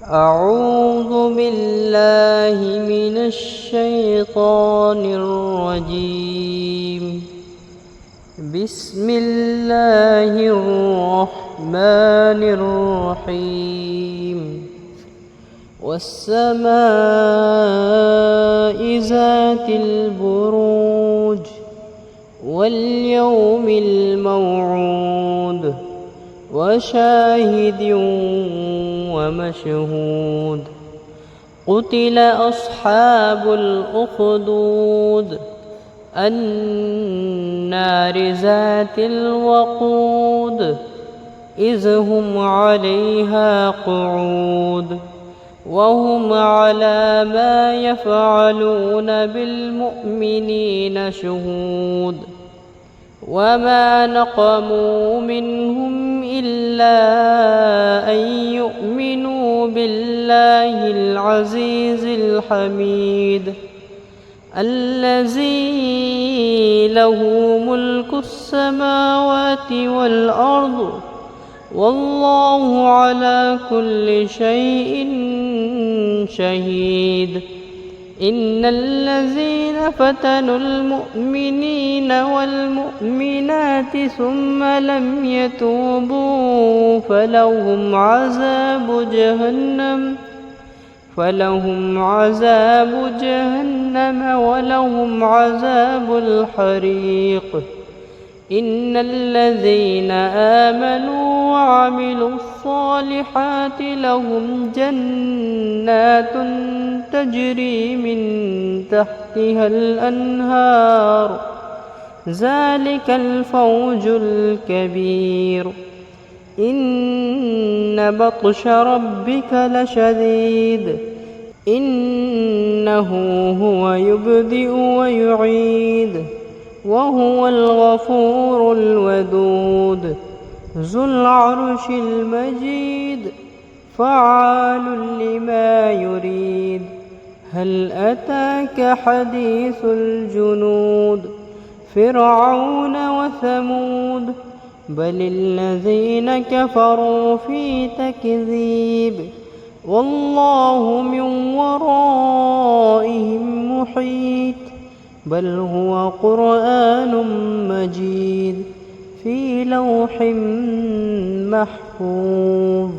أعوذ بالله من الشيطان الرجيم. بسم الله الرحمن الرحيم. والسماء ذات البروج واليوم الموعود وشاهد ومشهود. قتل أصحاب الأخدود النار ذات الوقود إذ هم عليها قعود وهم على ما يفعلون بالمؤمنين شهود. وما نقموا منهم إلا أن يؤمنوا بالله العزيز الحميد الذي له ملك السماوات والأرض والله على كل شيء شهيد. إن الذين فتنوا المؤمنين والمؤمنات ثم لم يتوبوا فلهم عذاب جهنم ولهم عذاب الحريق. إن الذين آمنوا وعملوا الصالحات لهم جنات تجري من تحتها الأنهار ذلك الفوز الكبير. إن بطش ربك لشديد إنه هو يبدئ ويعيد وهو الغفور الودود ذو العرش المجيد فعال لما يريد. هل أتاك حديث الجنود فرعون وثمود بل الذين كفروا في تكذيب والله من ورائهم محيط. بل هو قرآن مجيد في لوح محفوظ.